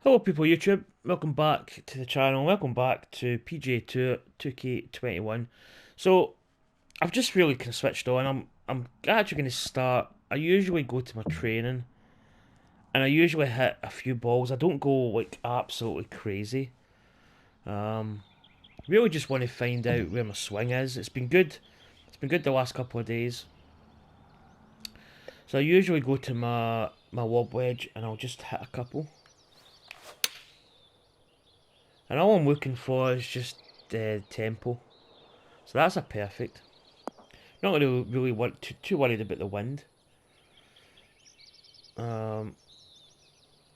Hello people YouTube, welcome back to the channel, welcome back to PGA Tour 2K21. So I've just really kind of switched on. I'm actually going to start. I usually go to my training and I usually hit a few balls. I don't go like absolutely crazy. Um Really just want to find out where my swing is. It's been good. It's been good the last couple of days. So I usually go to my lob wedge and I'll just hit a couple. And all I'm looking for is just tempo. So that's a perfect. Not really too worried about the wind. Um,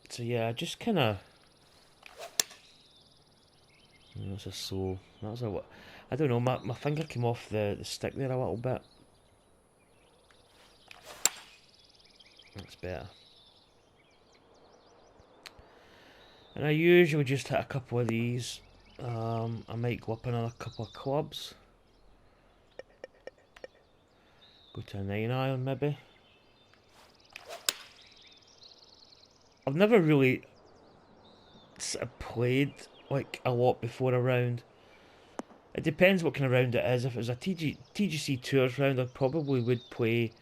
so yeah, just kind of. That's a slow. That was a. I don't know. My finger came off the stick there a little bit. That's better. And I usually just hit a couple of these. I might go up another couple of clubs. Go to a 9-iron maybe. I've never really played like a lot before a round. It depends what kind of round it is. If it was a TGC Tours round, I probably would play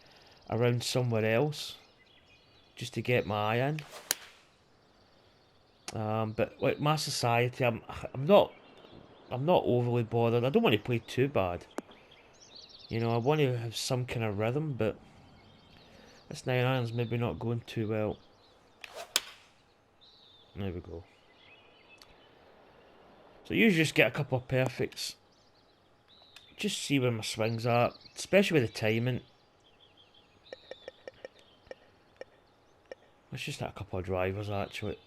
around somewhere else just to get my eye in. But like my society, I'm not overly bothered. I don't want to play too bad. You know, I want to have some kind of rhythm, but this 9-iron's maybe not going too well. There we go. So usually just get a couple of perfects. Just see where my swings are, especially with the timing. Let's just hit a couple of drivers actually.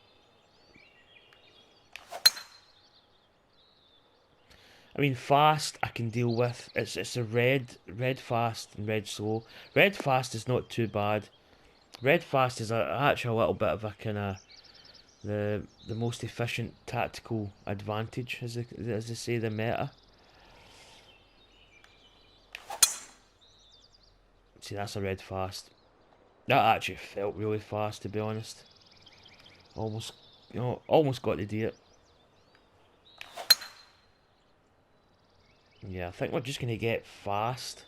I mean, fast I can deal with. It's a red fast and red slow. Red fast is not too bad. Red fast is actually a little bit of a kind of the most efficient tactical advantage, as they say, the meta. See, that's a red fast. That actually felt really fast, to be honest. Almost, almost got to do it. Yeah, I think we're just gonna get fast,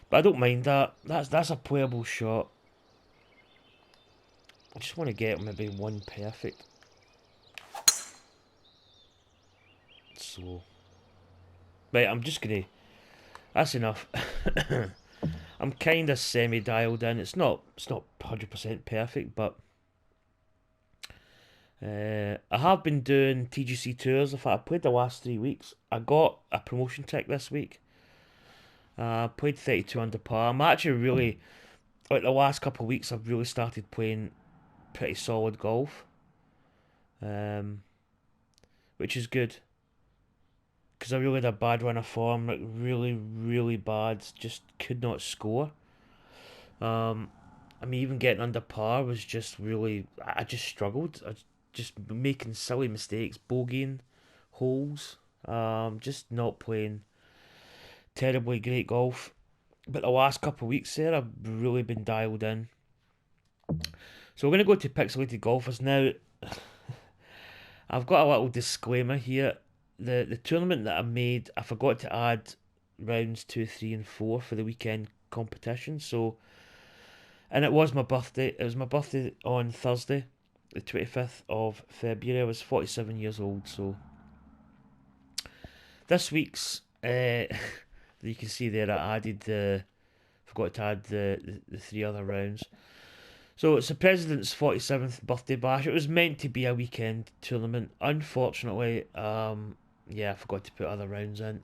but I don't mind that. That's a playable shot. I just want to get maybe one perfect. So, right, I'm just gonna. That's enough. I'm kind of semi dialed in. It's not 100% perfect, but I have been doing TGC tours. In fact, I played the last 3 weeks. I got a promotion tick this week. Played 32 under par. I'm actually really like the last couple of weeks. I've really started playing pretty solid golf, um, which is good because I really had a bad run of form. Like really bad. Just could not score. Um, I mean, even getting under par was just really. I just struggled. I just making silly mistakes, bogeying holes. Just not playing terribly great golf. But the last couple of weeks there, I've really been dialed in. So we're going to go to Pixelated Golfers now. I've got a little disclaimer here. The tournament that I made, I forgot to add rounds 2, 3, and 4 for the weekend competition. So, and it was my birthday. It was my birthday on Thursday, the 25th of February. I was 47 years old. So this week's, you can see there, I added forgot to add the three other rounds. So it's the President's 47th birthday bash. It was meant to be a weekend tournament. Unfortunately, yeah, I forgot to put other rounds in.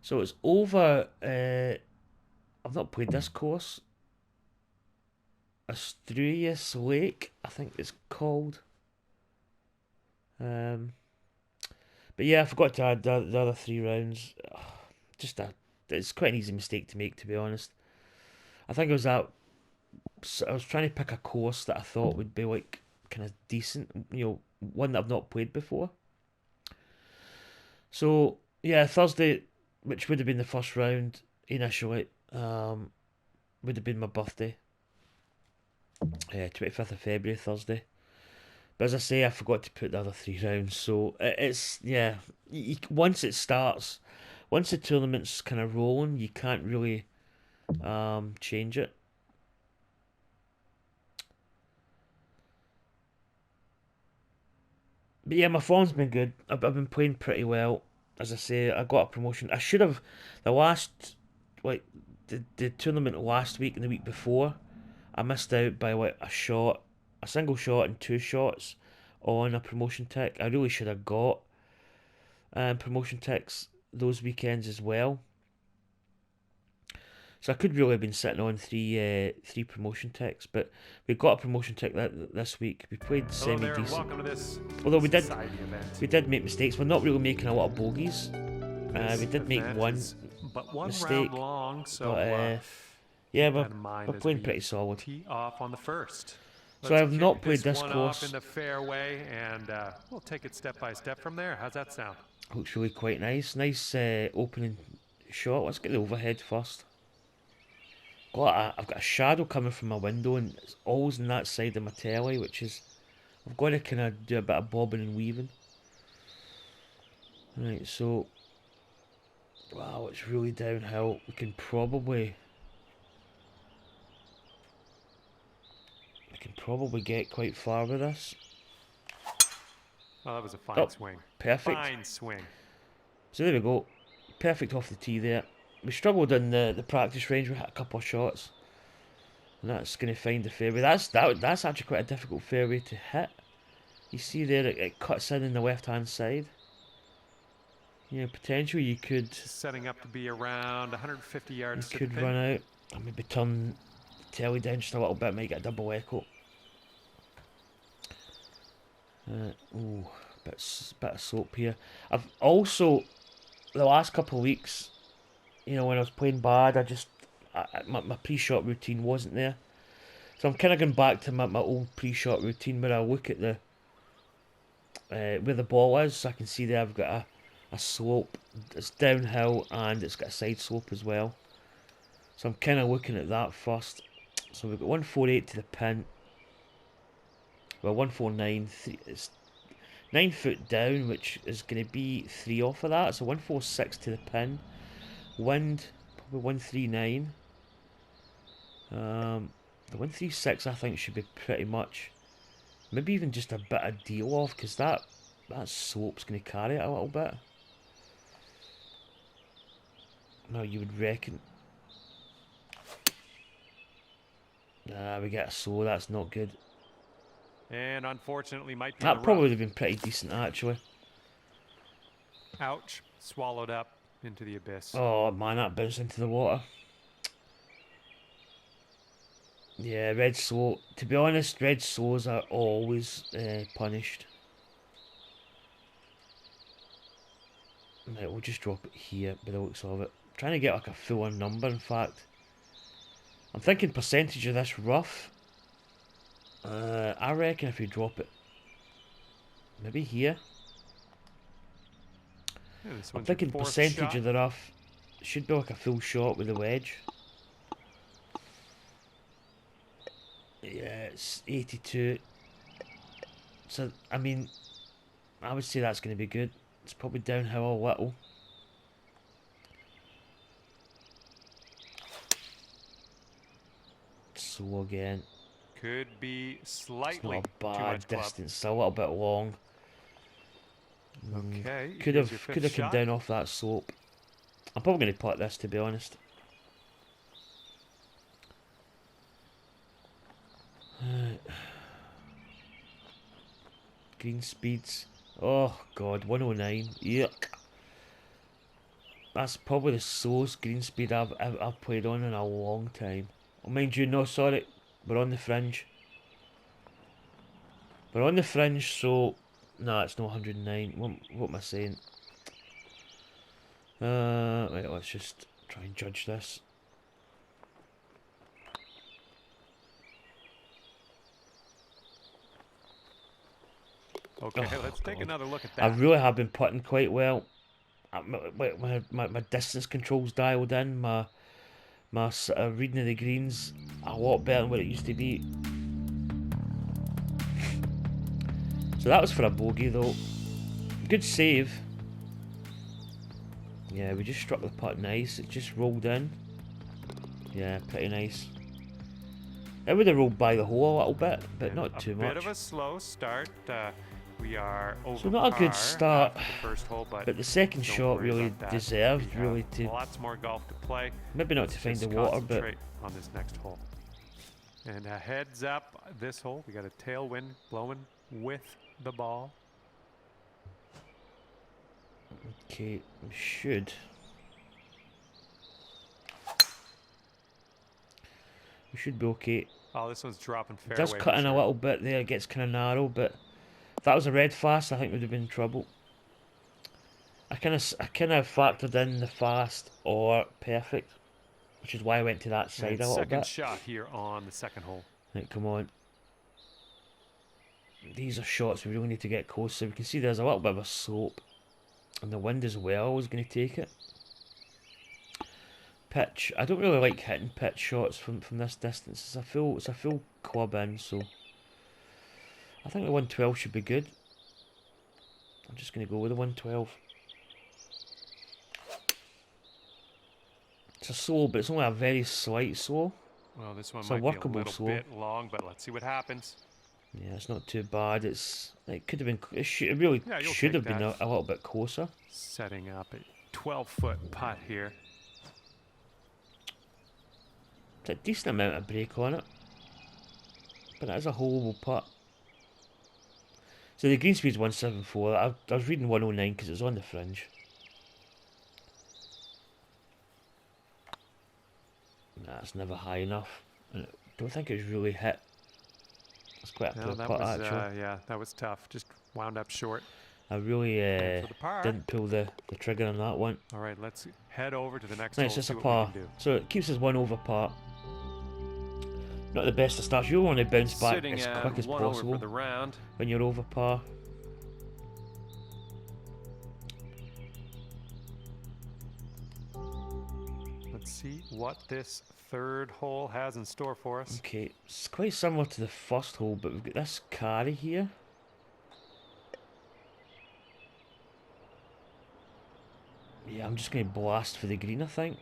So it's over. I've not played this course. Asturias Lake, I think it's called. Um, but yeah, I forgot to add the other three rounds. Just a, it's quite an easy mistake to make, to be honest. I think it was that. I was trying to pick a course that I thought would be like kind of decent, one that I've not played before. So yeah, Thursday, which would have been the first round initially, would have been my birthday. 25th of February, Thursday. But as I say, I forgot to put the other 3 rounds. So it's, yeah, once it starts, once the tournament's kind of rolling, you can't really change it. But yeah, my form's been good. I've been playing pretty well. As I say, I got a promotion. I should have the last like the tournament last week and the week before. I missed out by like a single shot and 2 shots on a promotion tick. I really should have got promotion ticks those weekends as well. So I could really have been sitting on three promotion ticks, but we got a promotion tick this week. We played semi decent. Although we did make mistakes. We're not really making a lot of bogeys. We did make one mistake, but yeah, we're playing pretty solid. Tee off on the first. So I have not played this course. In the fairway, and we'll take it step by step from there. How's that sound? Looks really quite nice. Nice opening shot. Let's get the overhead first. I've got a shadow coming from my window, and it's always on that side of my telly, which is I've got to kind of do a bit of bobbing and weaving. Right, so wow, it's really downhill. We can probably get quite far with this. Oh, that was a fine swing. Perfect. Fine swing. So there we go. Perfect off the tee there. We struggled in the practice range. We hit a couple of shots, and that's going to find the fairway. That's actually quite a difficult fairway to hit. You see there, it cuts in the left-hand side. Yeah, potentially you could. Setting up to be around 150 yards. You could run out and maybe turn the telly down just a little bit. Might get a double echo. Ooh, bit of soap here. I've also the last couple of weeks. You know, when I was playing bad, my pre-shot routine wasn't there. So I'm kind of going back to my old pre-shot routine where I look at the where the ball is. So I can see there I've got a slope. It's downhill and it's got a side slope as well. So I'm kind of looking at that first. So we've got 148 to the pin. Well, 149. It's 9 foot down, which is going to be 3 off of that. So 146 to the pin. Wind, probably 139. The 136 I think should be pretty much, maybe even just a bit of deal off, because that slope's going to carry it a little bit. No, you would reckon. Nah, we get a slow. That's not good. And unfortunately, might be. That probably would have been pretty decent actually. Ouch! Swallowed up into the abyss. Oh man, that bounced into the water. Yeah, red slow. To be honest, red slows are always punished. Right, we'll just drop it here by the looks of it. I'm trying to get like a fuller number, in fact. I'm thinking percentage of this rough. I reckon if we drop it maybe here. Yeah, I'm thinking percentage of the rough should be like a full shot with the wedge. Yeah, it's 82. So, I mean, I would say that's going to be good. It's probably downhill a little. Slow again. Could be slightly it's not a bad distance. It's a little bit long. Okay. Could have come down off that slope. I'm probably going to putt this, to be honest. Green speeds. Oh god, 109. Yuck. That's probably the slowest green speed I've played on in a long time. Oh, mind you, no, sorry, we're on the fringe. We're on the fringe, so nah, it's not 109. What am I saying? Right, let's just try and judge this. Okay, let's take another look at that. I really have been putting quite well. My distance control's dialed in. My reading of the greens a lot better than what it used to be. So that was for a bogey though. Good save. Yeah, we just struck the putt nice. It just rolled in. Yeah, pretty nice. It would have rolled by the hole a little bit, but not too much. A bit of a slow start. We are over So not a good start, after the first hole, but the second shot really deserved really to. Lots more golf to play. Maybe not to find the water, but on this next hole. And heads up, this hole we got a tailwind blowing with the ball. Okay, we should. We should be okay. Oh, this one's dropping fairway. It does cut in a little bit there. It gets kind of narrow, but if that was a red fast, I think we'd have been in trouble. I kind of factored in the fast or perfect, which is why I went to that side a little bit. Second shot here on the second hole. Right, come on. These are shots we really need to get close. So we can see there's a little bit of a slope, and the wind as well is going to take it. Pitch. I don't really like hitting pitch shots from this distance. It's a full club in, so I think the 112 should be good. I'm just going to go with the 112. It's a slow, but it's only a very slight slow. Well, this one it's might a workable be a little slow. bit long, but let's see what happens. Yeah, it's not too bad. It could have been. It really should have been a little bit closer. Setting up a 12-foot putt here. It's a decent amount of break on it, but it is a holeable putt. So the green speed's 174. I was reading 109 because it was on the fringe. That's never high enough. I don't think it's really hit. It's quite a poor putt actually. Yeah, that was tough. Just wound up short. I really didn't pull the trigger on that one. All right, let's head over to the next hole. Nice, it's a par. So it keeps us 1 over par. Not the best of starts. You want to bounce back as quick as possible when you're over par. Let's see what this third hole has in store for us. Okay, it's quite similar to the first hole, but we've got this carry here. Yeah, I'm just going to blast for the green, I think.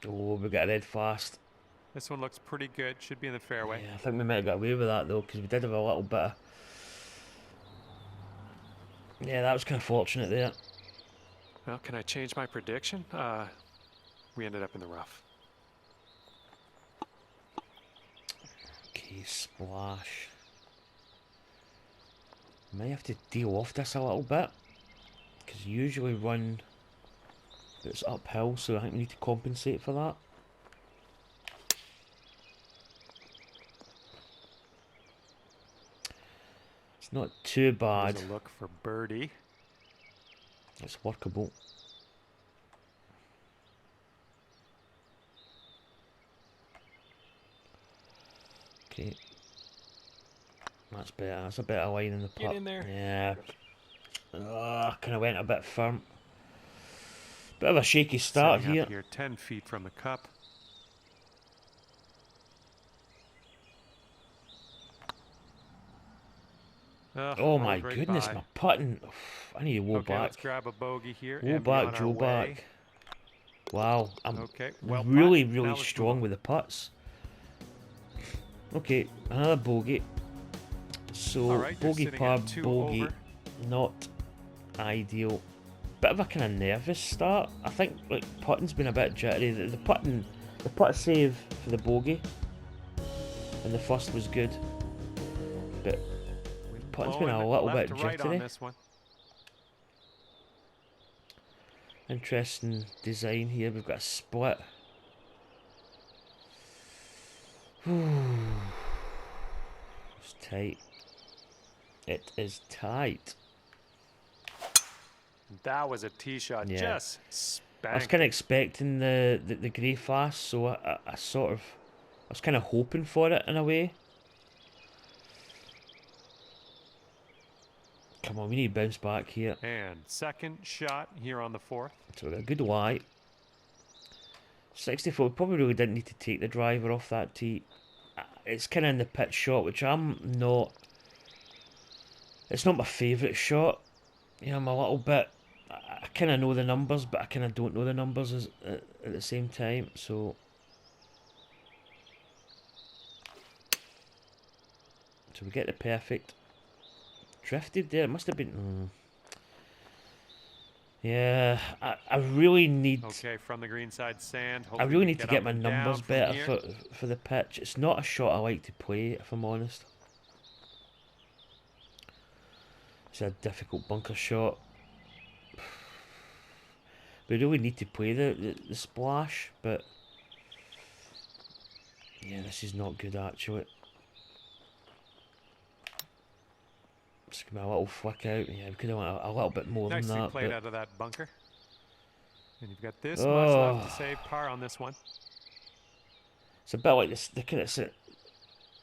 Oh, we got a red fast. This one looks pretty good. Should be in the fairway. Yeah, I think we might have got away with that though, because we did have a little bit of... Yeah, that was kind of fortunate there. Well, can I change my prediction? We ended up in the rough. Okay, splash. Might have to deal off this a little bit, because usually run it's uphill, so I think we need to compensate for that. It's not too bad. There's a look for birdie. It's workable. Okay. That's better. That's a better line in the putt. Get in there. Yeah. Kind of went a bit firm. Bit of a shaky start here. 10 feet from the cup. Oh my goodness, my putting. I need to woe back. Let's grab a bogey here. Woe back, Joe back. Wow, I'm really strong with the putts. Okay, another bogey. So, bogey par, bogey, not ideal. Bit of a kind of nervous start. I think like putting's been a bit jittery. The putt save for the bogey, and the first was good, but putting's been a little bit jittery. Interesting design here. We've got a split. It's tight. It is tight. That was a tee shot. Yeah. Just spanked. I was kind of expecting the grey fast, so I was kind of hoping for it in a way. Come on, we need to bounce back here. And second shot here on the fourth. So we got a good lie. 64. We probably really didn't need to take the driver off that tee. it's kind of in the pitch shot, which I'm not. It's not my favourite shot. You know, I'm a little bit. I kind of know the numbers, but I kind of don't know the numbers at the same time. So we get the perfect. Drifted there. It must have been. Yeah, I really need. Okay, from the green side sand. I Hopefully really we need to get get up my and down numbers from better here. for the pitch. It's not a shot I like to play, if I'm honest. It's a difficult bunker shot. We really need to play the splash, but yeah, this is not good actually. Just give me a little flick out. Yeah, we could have went a little bit more than Nicely that. played But out of that bunker. And you've got this much left to oh, save. Par on this one. it's a bit like this.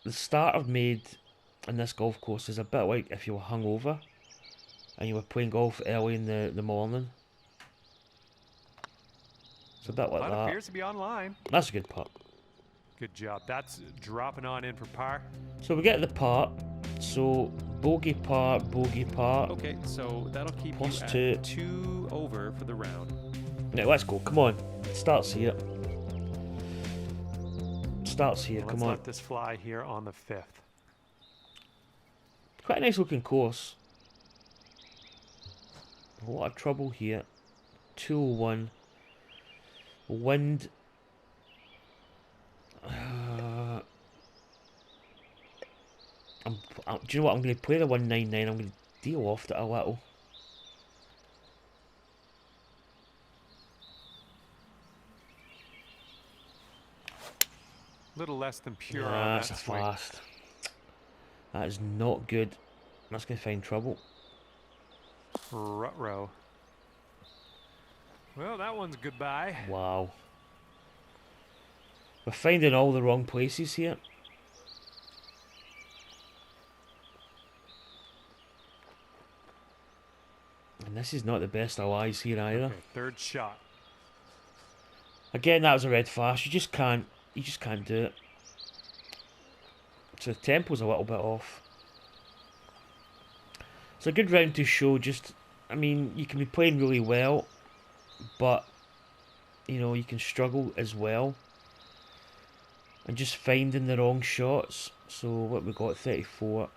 The start I've made in this golf course is a bit like if you were hungover and you were playing golf early in the morning. It's a bit like That that. appears to be online. That's a good putt. Good job. That's dropping on in for par. So we get the par. So bogey par, bogey par. Okay, so that'll keep Plus you two. at 2 over for the round. Now let's go. Come on. Starts here. Starts here. Let's Come on. let this fly here on the 5th. Quite a nice looking course. A lot of trouble here. 201. Wind. Do you know what? I'm going to play the 199. I'm going to deal off it a little. Little less than pure on Yeah, that that's a swing. fast. That is not good. That's going to find trouble. Ruh-roh. Well, that one's goodbye. Wow. We're finding all the wrong places here. And this is not the best of lies here either. Okay, third shot. Again, that was a red flash. You just can't do it. So the tempo's a little bit off. It's a good round to show just, I mean, you can be playing really well, but, you know, you can struggle as well. And just finding the wrong shots. So what we got, 34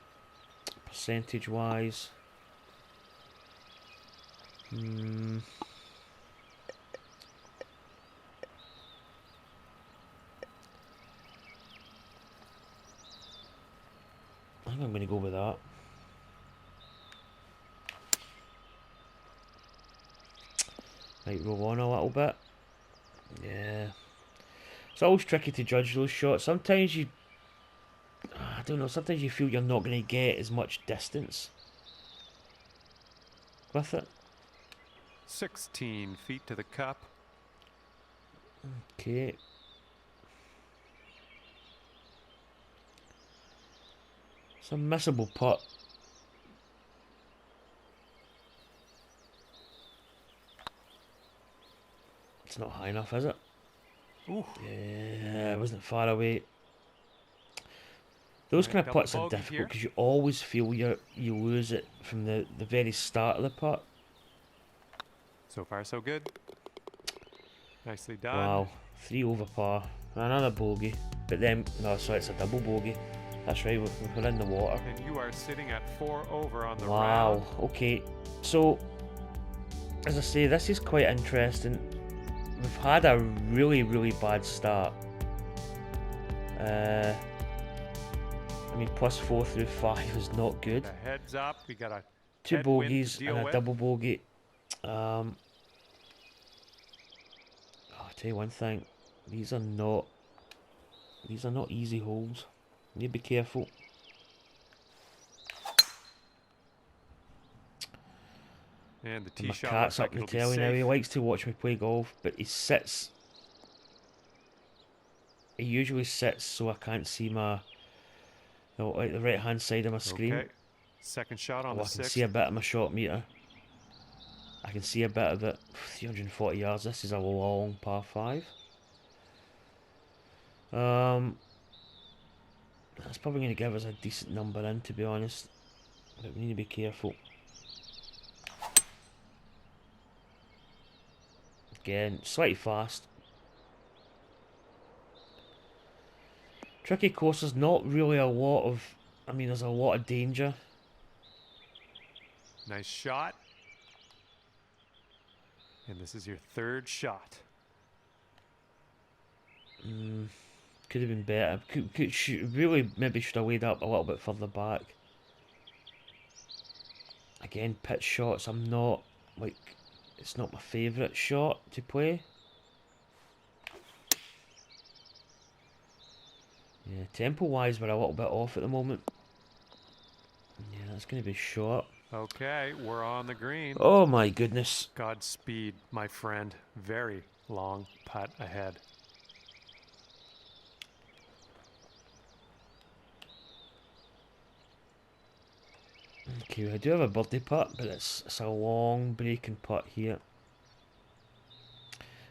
percentage wise. I think I'm going to go with that. Might roll on a little bit. Yeah. It's always tricky to judge those shots. Sometimes you... I don't know, sometimes you feel you're not going to get as much distance with it. 16 feet to the cup. Okay. It's a missable putt. It's not high enough, is it? Ooh. Yeah, it wasn't far away. Those Right, kind of double putts are bogey difficult here. because you always feel you lose it from the very start of the putt. So far, so good. Nicely done. Wow, 3 over par. Another bogey. But then, no, sorry, it's a double bogey. That's right, we're in the water. And you are sitting at 4 over on the Wow, round. okay. So, as I say, this is quite interesting. We've had a really, really bad start. I mean, +4 through 5 is not good. The heads up. We got a 2 headwind to bogeys deal and a with. double bogey. I'll tell you one thing. These are not easy holes. You need to be careful. And the And tee my shot cat's looks like up in the it'll be telly now. He safe. likes to watch me play golf, but he sits. He usually sits so I can't see my, like the right hand side of my screen. Okay. Second shot on Oh, the I can 6th. see a bit of my shot meter. I can see a bit of it. 340 yards. This is a long par 5. That's probably going to give us a decent number in, to be honest. But we need to be careful. Again, slightly fast. Tricky course is not really a lot of... I mean, there's a lot of danger. Nice shot. And this is your third shot. Could have been better. Really maybe should have laid up a little bit further back. Again, pitch shots, I'm not, like, it's not my favourite shot to play. Yeah, tempo-wise, we're a little bit off at the moment. Yeah, that's going to be short. Okay, we're on the green. Oh my goodness. Godspeed, my friend. Very long putt ahead. Okay, I do have a birdie putt, but it's a long breaking putt here.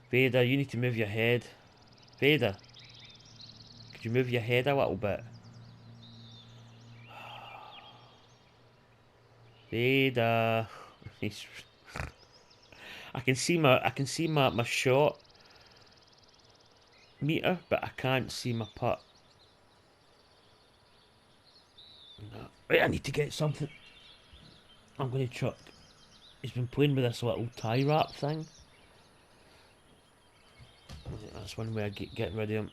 Vader, you need to move your head. Vader, could you move your head a little bit? Vader. I can see my shot meter, but I can't see my putt. No. Right, I need to get something. I'm going to chuck. He's been playing with this little tie wrap thing. That's one way of getting rid of him.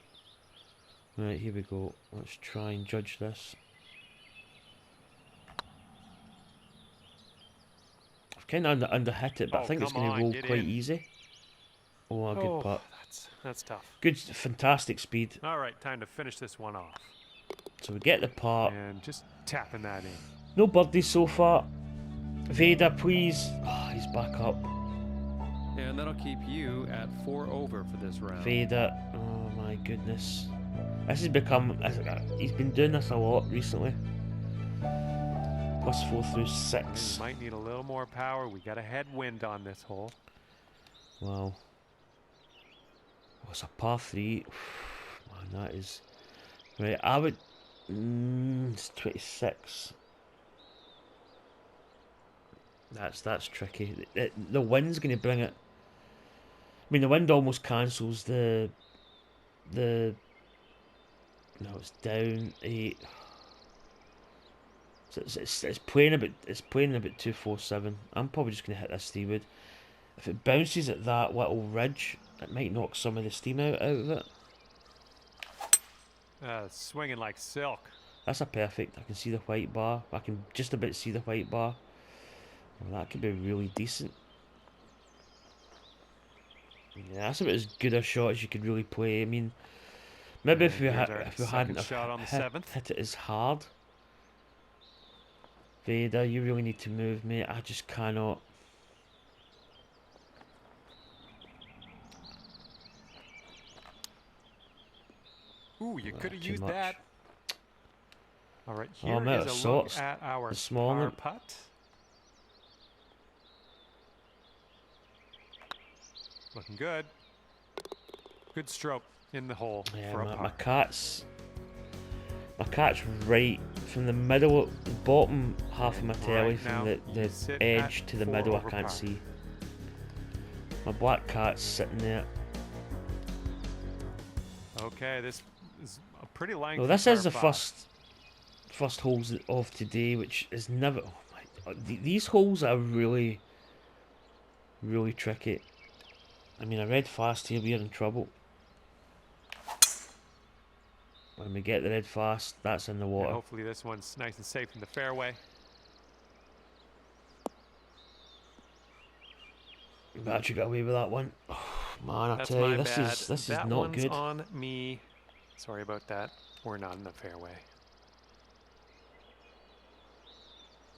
Right, here we go. Let's try and judge this. I've kind of under hit it, but I think it's going to roll quite easy. Oh, a good putt. That's tough. Good, fantastic speed. All right, time to finish this one off. So we get the putt. And just tapping that in. No birdies so far. Vader, please. Oh, he's back up. And that'll keep you at 4 over for this round. Vader. Oh my goodness. This has become... He's been doing this a lot recently. +4 through 6. You might need a little more power. We got a headwind on this hole. Wow. Oh, it's a par 3. Man, that is... Right, I would... it's 26. That's tricky. The wind's going to bring it. I mean, the wind almost cancels the. No, it's down 8. So it's playing about 247. I'm probably just going to hit this 3-wood. If it bounces at that little ridge, it might knock some of the steam out of it. Swinging like silk. That's a perfect. I can see the white bar. I can just about see the white bar. Well, that could be really decent. Yeah, that's about as good a shot as you could really play. I mean, maybe if we hadn't shot on the 7th. hit it as hard. Vader, you really need to move, mate. I just cannot. Ooh, you could have used that. All right, Oh, here I'm out of is a look sorts at our this morning. par putt. Looking good. Good stroke in the hole Yeah, for a my par. cat's right from the middle, the bottom half of my telly, Right now, from the sit edge at to the 4 middle. I over can't par. see. My black cat's sitting there. Okay, this is a pretty lengthy. Well, this is the par 5. first holes of today, which is never. Oh my! These holes are really, really tricky. I mean, a red fast here, we're in trouble. When we get the red fast, that's in the And water. hopefully this one's nice and safe in the fairway. We actually got away with that one. Oh, man, I That's tell you, my this bad. is That not one's good. on me. Sorry about that. We're not in the fairway.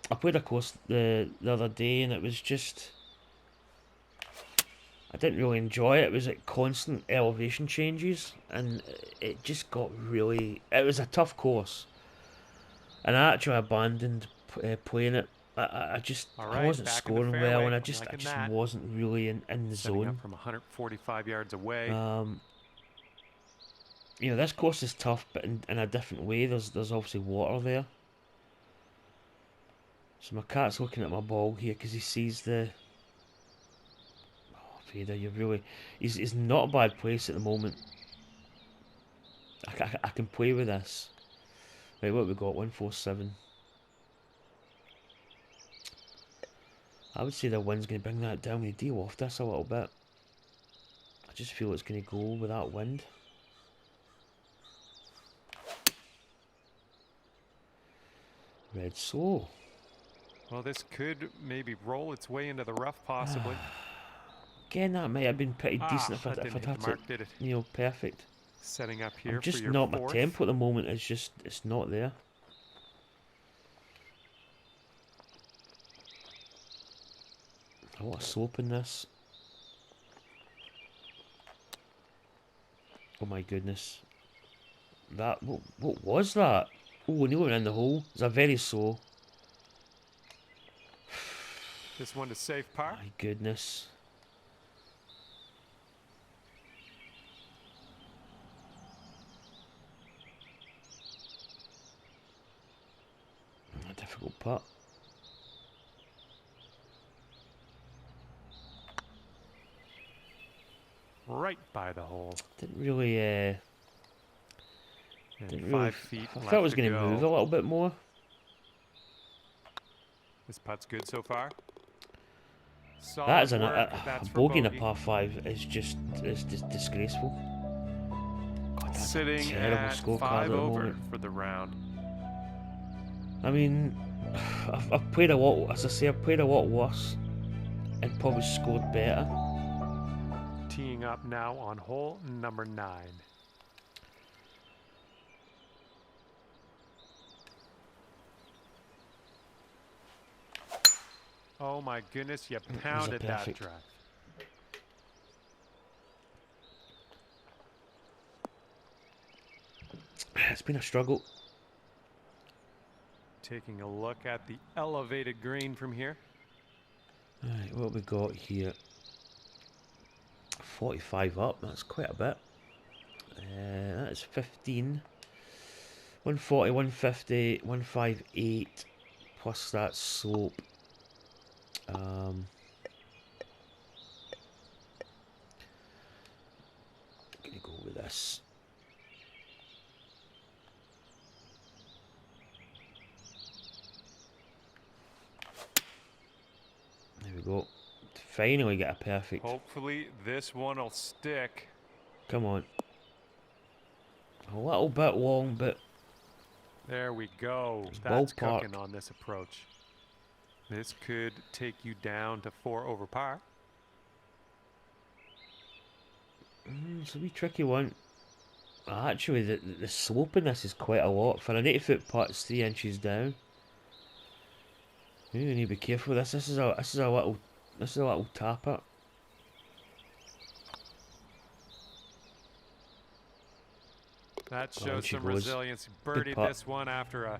I played a course the other day, and it was just. I didn't really enjoy it. It was like constant elevation changes, and it just got really. It was a tough course, and I actually abandoned playing it. I just All I right, wasn't back in the scoring well, fairway. and I I'm just liking that. wasn't really in the Setting zone. up from 145 yards away. You know, this course is tough, but in a different way. There's obviously water there. So my cat's looking at my ball here because he sees the... Oh, Vader, you're really... He's not a bad place at the moment. I can play with this. Right, what have we got? 147. I would say the wind's going to bring that down. We deal off this a little bit. I just feel it's going to go with that wind. Red slow. Well, this could maybe roll its way into the rough, possibly. Again, that might have been pretty decent if That I'd didn't hit had the mark, did it, it? you know, perfect. Setting up here I'm for just your not, my fourth. tempo at the moment is just, it's not there. A lot of slope in this. Oh my goodness. That, what was that? Oh, we nearly went in the hole. It's a very slow. This one to safe par. My goodness. A difficult putt. Right by the hole. Didn't really, And didn't 5 really... feet I left felt it was to going to move a go. little bit more. This putt's good so far. Solid That is work. a That's for bogey in a bogey. par 5 is just, it's just disgraceful. God, that's Sitting a terrible at scorecard 5 at the over moment. for the round. I mean, I've played a lot, as I say, I've played a lot worse and probably scored better. Teeing up now on hole number 9. Oh my goodness, you pounded that perfect. drive. It's been a struggle. Taking a look at the elevated green from here. Right, what have we got here? 45 up, that's quite a bit. That is 15. 140, 150, 158, plus that slope. Gonna go with this. There we go. Finally get a perfect. Hopefully this one will stick. Come on. A little bit long, but There we go. It's That's ballpark. cooking on this approach. This could take you down to 4 over par. it's a wee tricky one. Actually, the slope in this is quite a lot. For an 80-foot putt, it's 3 inches down. You need to be careful with this. This is a little tapper. That Oh, shows she some goes. resilience. Birdied putt. this one after a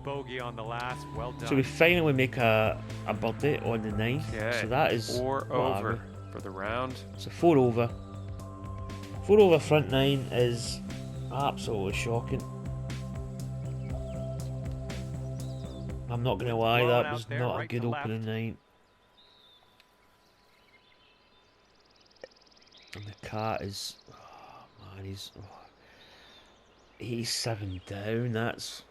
bogey on the last. Well done. So we finally make a birdie on the 9th. Okay, So that is 4 what are over for the round. we? So 4 over. 4 over front 9 is absolutely shocking. I'm not going to lie, Blowing that out was there, not a right good to opening left. 9. And the cat is... Oh man, he's... Oh, 87 down, that's...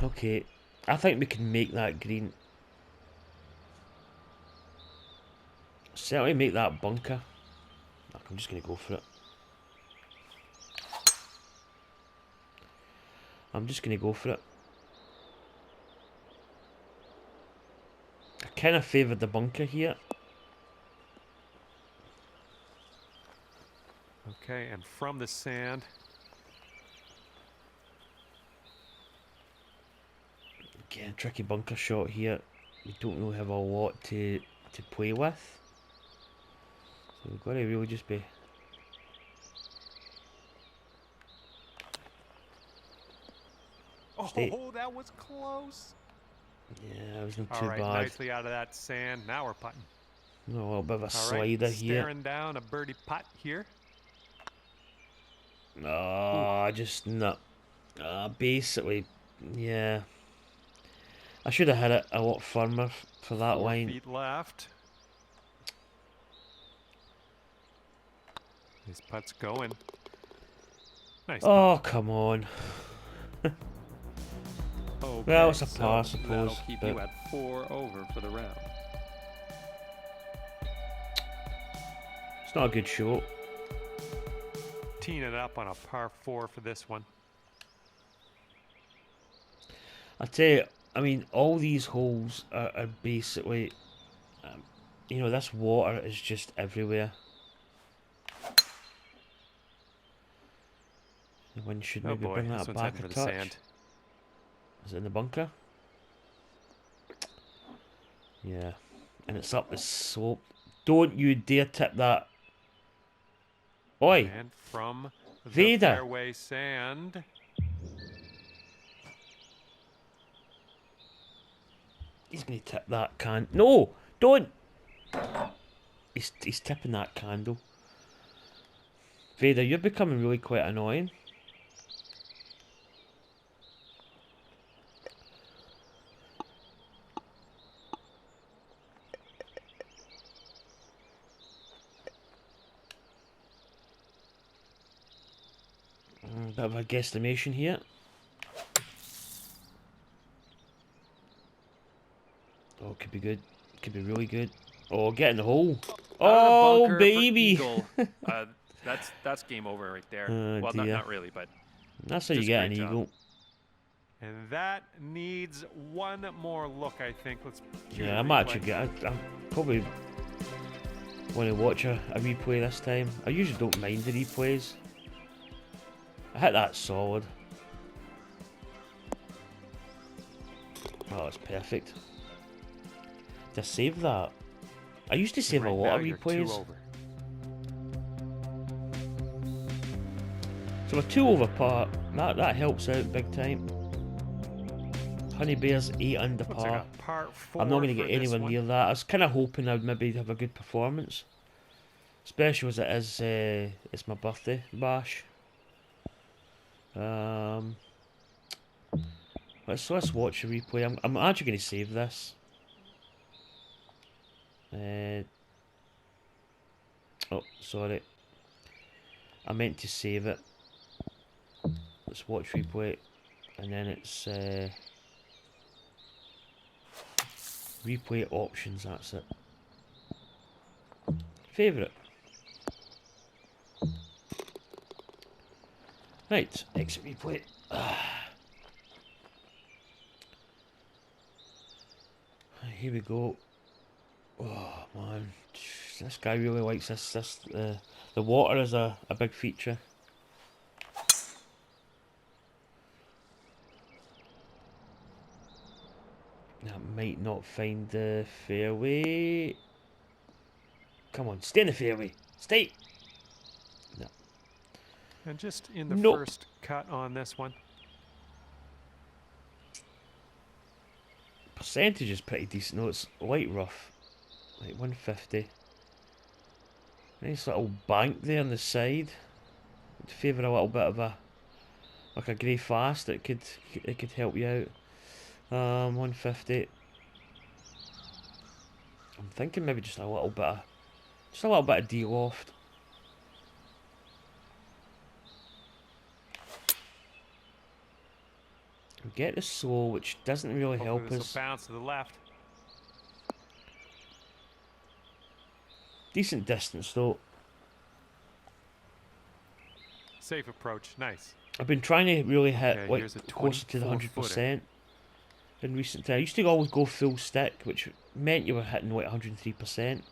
Okay, I think we can make that green. Certainly make that bunker. Look, I'm just going to go for it. I'm just going to go for it. I kind of favoured the bunker here. Okay, and from the sand. Again, tricky bunker shot here. We don't really have a lot to play with. So we've got to really just be... Stay. Oh, that was close. Yeah, it wasn't All too right, bad. nicely out of that sand. Now we're putting. A little bit of a All right, slider here. staring down a birdie putt here. Oh, just not. Basically, yeah. I should have had it a lot firmer for that 4 line. feet left. This putt's going. Nice Oh, putt. come on. Okay, Well, it's a so par, I that'll suppose. keep But you at 4 over for the round. it's not a good shot. Teeing it up on a par 4 for this one. I tell you, I mean, all these holes are basically, you know, this water is just everywhere. The wind should Oh maybe boy, bring this that one's back heading a for the touch. sand. Is it in the bunker? Yeah. And it's up the slope. Don't you dare tip that. Oi! And from the Vader. fairway sand. He's going to tip that can. No! Don't! He's tipping that candle. Vader, you're becoming really quite annoying. Bit of a guesstimation here. Oh, could be good. Could be really good. Oh, get in the hole. Out of the Oh, bunker for baby. eagle. That's game over right there. Oh, well, dear. not really, but That's how you just get an great job. eagle. And that needs one more look, I think. Let's cue Yeah, the I'm replay. actually I probably want to watch a replay this time. I usually don't mind the replays. I hit that solid. Oh, it's perfect. Did I save that? I used to save Right a lot now, of you're 2 replays. over. So a 2 over par, that helps out big time. Honey Bear's 8 under Looks par. like a par 4 I'm not going to for get this anywhere one. near that. I was kind of hoping I'd maybe have a good performance. Especially as it is, it's my birthday bash. Let's watch a replay. I'm actually going to save this. Oh, sorry. I meant to save it. Let's watch replay. And then it's replay options, that's it. Favourite. Right, exit replay. Here we go. Oh man, this guy really likes this. The water is a big feature. That might not find the fairway. Come on, stay in the fairway. Stay. No. And just in the Nope. first cut on this one. Percentage is pretty decent. No, it's light rough. Like 150. Nice little bank there on the side. Would favour a little bit of a like a grey fast. It could help you out. 150. I'm thinking maybe just a little bit of de-loft. We get the slow, which doesn't really Hopefully help this us. will bounce to the left. Decent distance though. Safe approach. Nice. I've been trying to really hit Okay, like here's a closer to the 24-footer. 100% in recent time. I used to always go full stick, which meant you were hitting like 103%.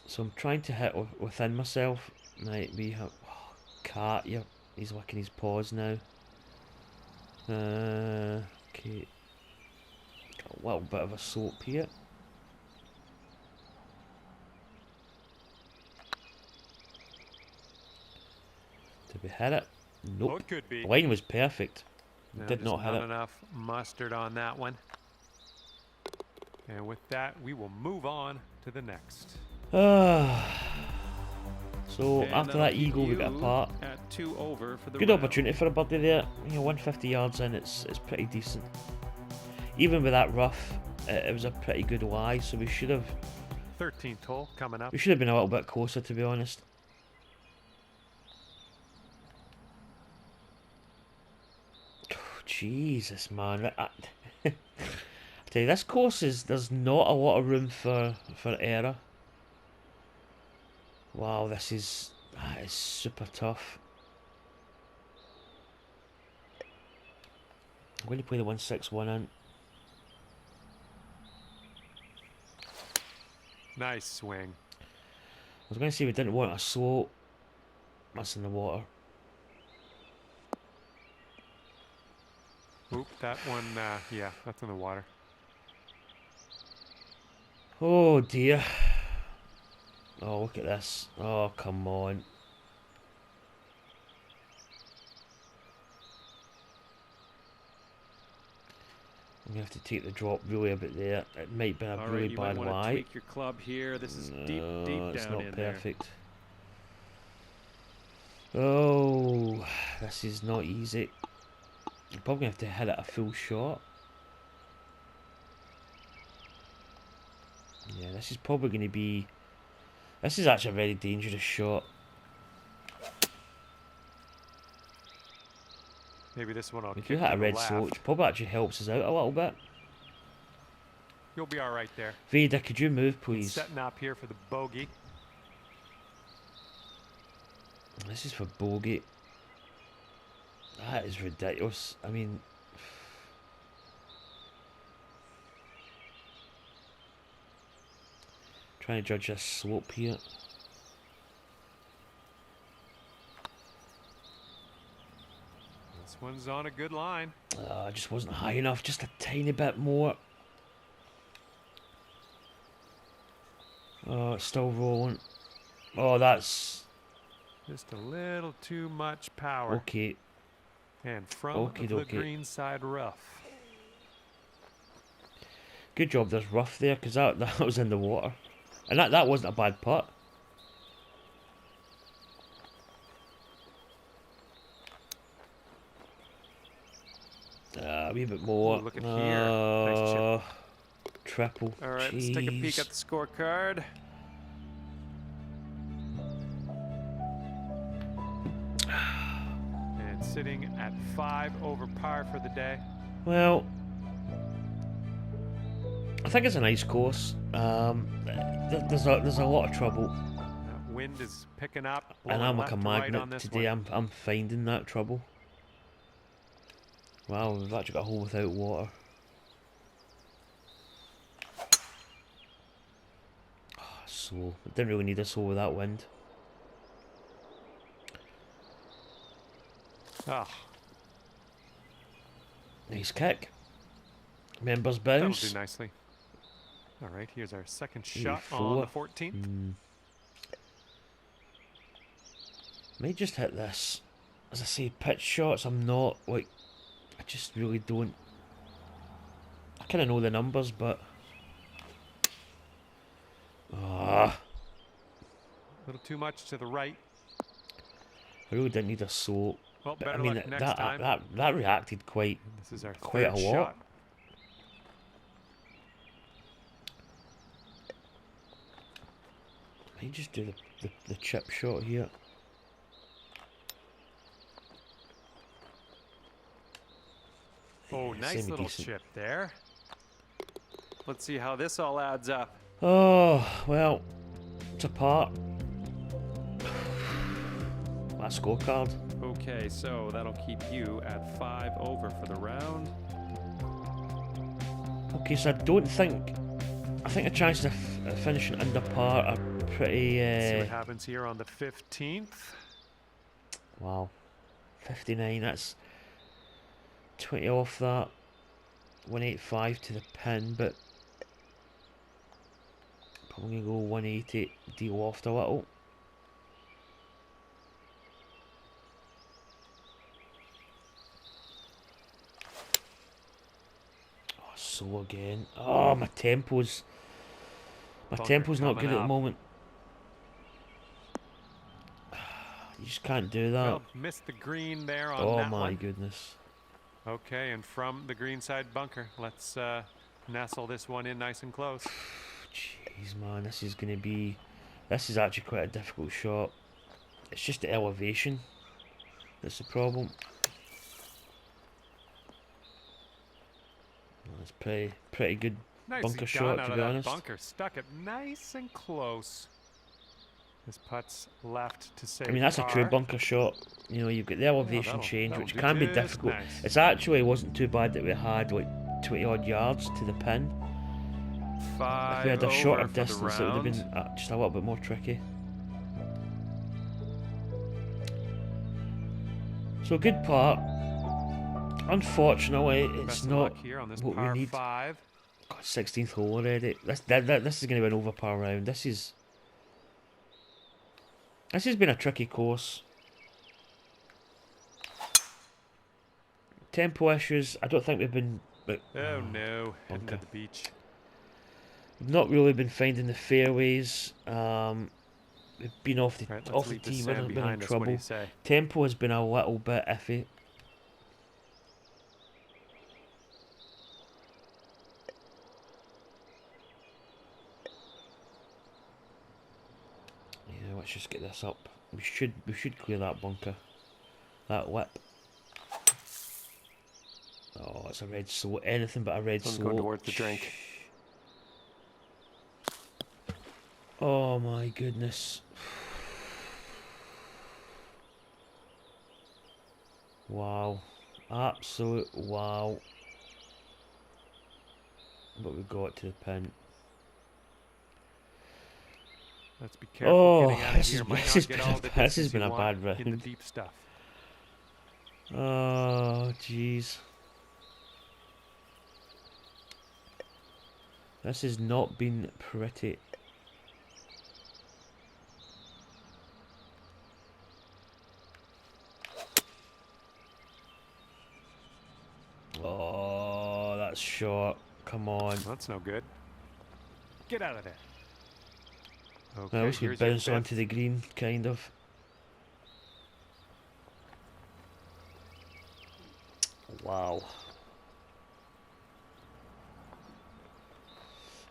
So I'm trying to hit within myself. Right, we have cat. Yeah, he's licking his paws now. Okay, got a little bit of a slope here. Did we hit it? Nope. Well, it could be. The line was perfect. No, Did just not hit not it. enough mustard on that one. And with that, we will move on to the next. So And after that'll that keep eagle, we got a you par. at 2 over for the Good round. opportunity for a birdie there. You know, 150 yards in, it's pretty decent. Even with that rough, it was a pretty good lie. So we should have 13th hole coming up. been a little bit closer, to be honest. Jesus, man. I tell you, this course there's not a lot of room for error. Wow, that is super tough. I'm going to play the 161 in. Nice swing. I was going to say we didn't want a slope. That's in the water. Oop, that one, yeah, that's in the water. Oh dear. Oh, look at this. Oh, come on. I'm going to have to take the drop really a bit there. It might have been a All really right, you might bad want to lie. tweak your club here. This is deep No, it's down not in there. perfect. Oh, this is not easy. I'm probably going to have to hit it a full shot. Yeah, this is probably going to be... This is actually a very dangerous shot. Maybe this one I'll If kick you hit to a the red left. slope, which probably actually helps us out a little bit. You'll be all right there. Vader, could you move, please? Setting up here for the bogey. This is for bogey. That is ridiculous. I mean... Trying to judge this slope here. This one's on a good line. It just wasn't high enough, just a tiny bit more. Oh, it's still rolling. Oh, that's... Just a little too much power. Okay. And from Okie the dokie. green side rough. Good job there's rough there, because that was in the water. And that wasn't a bad putt. A wee bit more. Ooh, look at here. Nice chip. Triple. All right, let's take a peek at the scorecard. And sitting at 5 over par for the day. Well, I think it's a nice course. There's a lot of trouble, That wind is picking up. and blowing I'm left like a to right on magnet this today. one. I'm finding that trouble. Wow, we've actually got a hole without water. Oh, slow. I didn't really need a slow with that wind. Ah, Nice kick. Members that'll bounce. do nicely. All right, here's our second shot 84. on the 14th. Might just hit this. As I say, pitch shots, I'm not, like, I just really don't. I kind of know the numbers, but... A little too much to the right. I really didn't need a soap. Well, But I better mean, luck next time. that reacted quite This is our quite third a lot. shot. Might just do the chip shot here. Oh, Yeah, nice little semi-decent. chip there. Let's see how this all adds up. Oh, well, it's a part. That scorecard. Okay, so that'll keep you at 5 over for the round. Okay, so I think the chances of finishing under par are pretty... See what happens here on the 15th. Wow. 59, that's 20 off that. 185 to the pin, but probably going to go 180, deal off a little. slow again. Oh, my tempo's Bunker not coming good at the up. moment. You just can't do that. Well, missed the green there on Oh that my one. goodness. Okay, and from the green side bunker, let's nestle this one in nice and close. Jeez, man, this is actually quite a difficult shot. It's just the elevation that's the problem. It's pretty good Nicely bunker done shot, out to of be that honest. bunker. Stuck it nice and close. This putt's left to save I mean, that's a true par. bunker shot. You know, you've got the elevation change, that'll which do can be just difficult. nice. It's actually wasn't too bad that we had like 20 odd yards to the pin. If we 5 had a shorter over for the distance, it would have round. been just a little bit more tricky. So good part. Unfortunately, it's Best of not luck here on this what we par need. 5. God, 16th hole already. This is going to be an over par round. This has been a tricky course. Tempo issues. I don't think we've been. Oh no, heading bunker. to the beach. We've not really been finding the fairways. We've been off the Right, let's off the leave this tee. sand Been in behind us. What do trouble. you say? Tempo has been a little bit iffy. Yeah, let's just get this up. We should clear that bunker. That lip. Oh, it's a red slope. Anything but a red Someone's slope. going towards the drink. Oh my goodness. Wow. Absolute wow. But we got to the pin. Let's be careful Oh, getting out of this here. has Might been- not get all the this has distance been you a want bad in the round. deep stuff. Oh, jeez. This has not been pretty. Oh, that's short. Come on. That's no good. Get out of there. I Okay, wish we here's your bounce onto fifth. the green, kind of. Wow.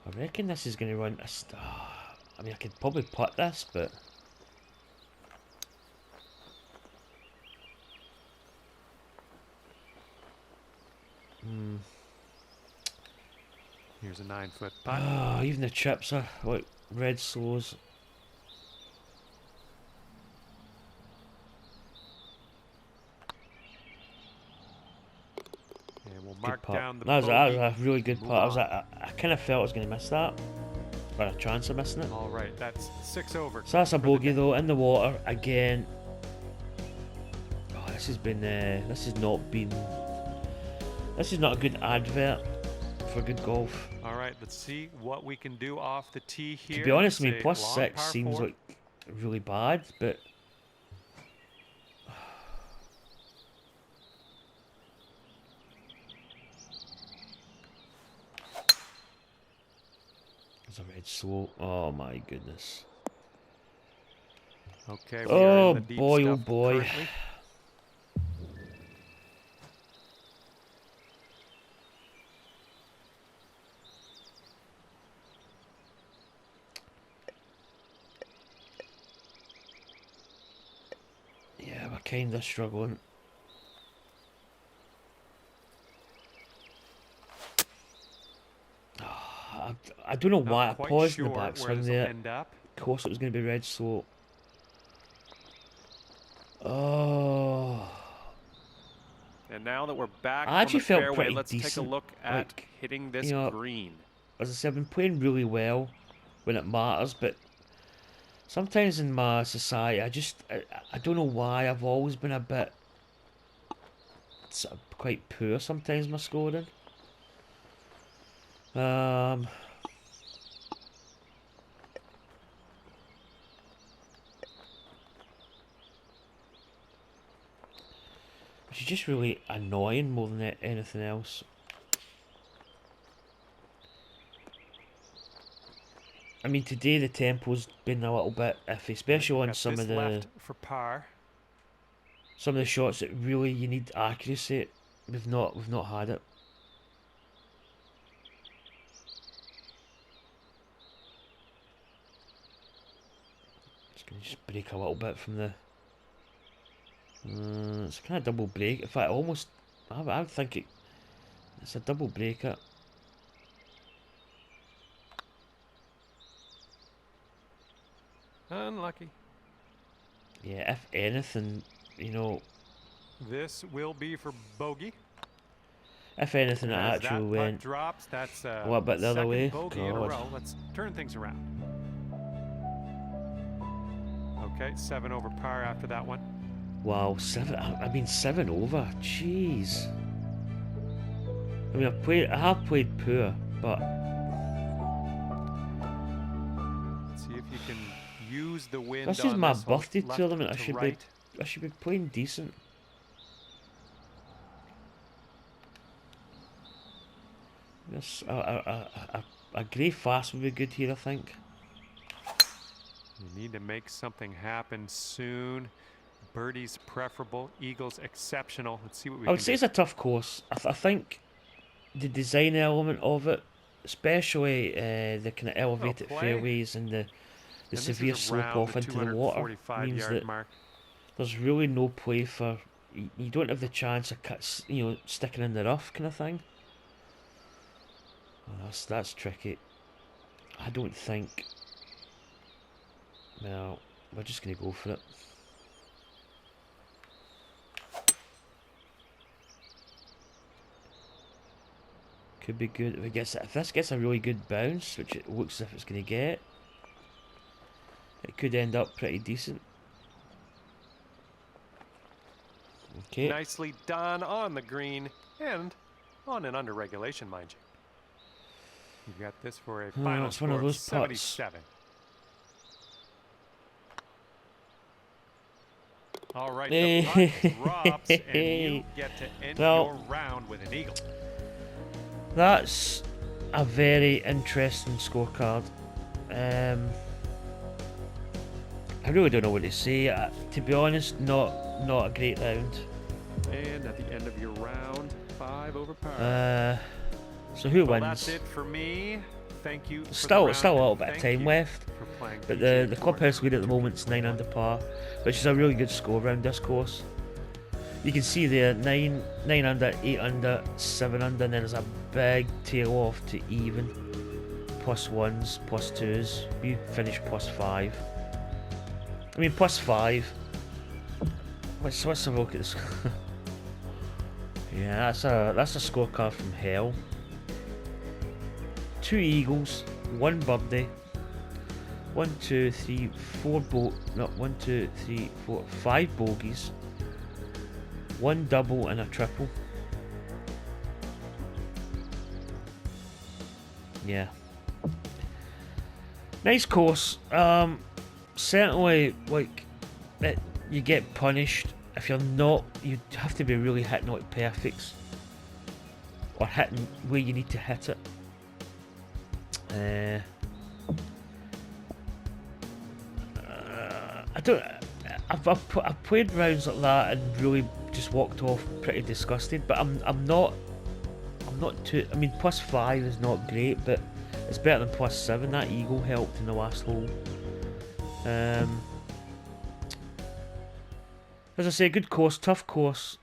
I reckon this is going to run a star. I mean, I could probably putt this, but Here's a 9-foot putt. even the chips are like red slows. And we'll Good mark putt. down the That was bogey. a really good Move putt. I was on. I kind of felt I was going to miss that, or a chance of missing it. All right, that's 6 over. So that's a for the bogey day. though in the water again. Oh, this has been. This has not been. This is not a good advert for good golf. All right, let's see what we can do off the tee here. To be honest, I mean, It's a plus long 6 par seems 4. like really bad, but there's a red slope. Oh my goodness. Okay, we are Oh in the deep boy, oh stuff boy. currently. Yeah, we're kind of struggling. I don't know why I Not quite paused sure in the where backswing this will there. end up. Of course, it was going to be red slope. Oh, And now that we're back I actually on the felt fairway, pretty let's take a decent, look at like, hitting this you know, green. as I said, I've been playing really well when it matters, but sometimes in my society, I don't know why I've always been a bit sort of quite poor sometimes my scoring. Which is just really annoying more than anything else. I mean, today the tempo's been a little bit iffy, especially on Got some this of the left for par. shots that really you need accuracy. We've not had it. Just gonna break a little bit from the. It's kind of double break. In fact, almost. I would think it's a double breaker. Unlucky. Yeah, if anything, you know, This will be for bogey. if anything, it As actually that putt went drops, that's a little bit the other second way. bogey in a God. row. Let's turn things around. Okay, 7 over par after that one. Wow, 7. I mean, 7 over. Jeez. I mean, I have played poor, but Let's see if you can use the wind. this is on my this hole. birthday Left tournament. to right. I should be playing decent. Yes, a grey fast would be good here, I think. You need to make something happen soon. Birdie's preferable. Eagle's exceptional. Let's see what we I would can say do. it's a tough course. I think the design element of it, especially the kind of elevated play. fairways and the And this severe is slope around off the into the water 245 means yard that mark. there's really no play for. You don't have the chance of sticking in the rough kind of thing. Oh, that's tricky. I don't think. Well, we're just gonna go for it. Could be good if this gets a really good bounce, which it looks as if it's gonna get. It could end up pretty decent. Okay. Nicely done on the green and on an under regulation, mind you. You got this for a final it's one of score of those putts. 77. All right, the putt drops, and you get to end your round with an eagle. That's a very interesting scorecard. I really don't know what to say. To be honest, not a great round. And at the end of your round, 5 over par. So who Well, wins? that's it for me. Thank you. For Still the a round, little and bit of thank time you left. for playing But PGA the Tour. clubhouse lead at the moment is 9 under par, which is a really good score around this course. You can see there 9 under, 8 under, 7 under, and then there's a big tail off to even. +1s, +2s. We finished +5. I mean +5. Let's have a look at this. Yeah, that's a scorecard from hell. 2 eagles, 1 birdie. 1, 2, 3, 4 1, 2, 3, 4, 5 bogeys. 1 double and a triple. Yeah. Nice course. Certainly, like, you get punished if you're not. You have to be really hitting like perfects, or hitting where you need to hit it. I don't. I've played rounds like that and really just walked off pretty disgusted. But I'm not too. I mean, +5 is not great, but it's better than +7. That eagle helped in the last hole. As I say, good course, tough course.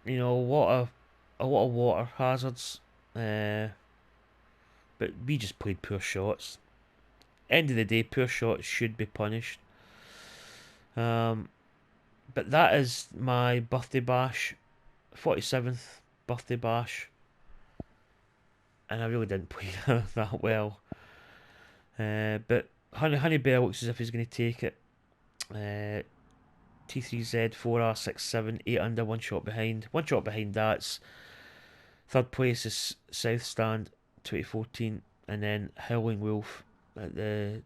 You know, a lot of water hazards. But we just played poor shots. End of the day, poor shots should be punished. But that is my birthday bash, 47th birthday bash, and I really didn't play that well. But Honey Bear looks as if he's going to take it. T3Z 4R67 8 under, 1 shot behind. 1 shot behind that's third place is South Stand 2014, and then Howling Wolf at the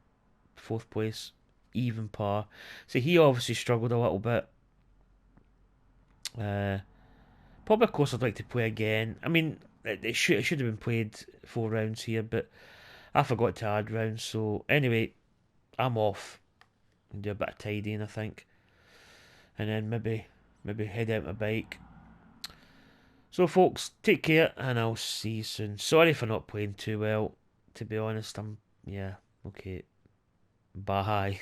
4th place, even par. So he obviously struggled a little bit. Probably a course I'd like to play again. I mean, it should have been played 4 rounds here, but I forgot to add rounds. So anyway, I'm off and do a bit of tidying, I think, and then maybe head out my bike. So folks, take care, and I'll see you soon. Sorry for not playing too well. To be honest, yeah, okay. Bye.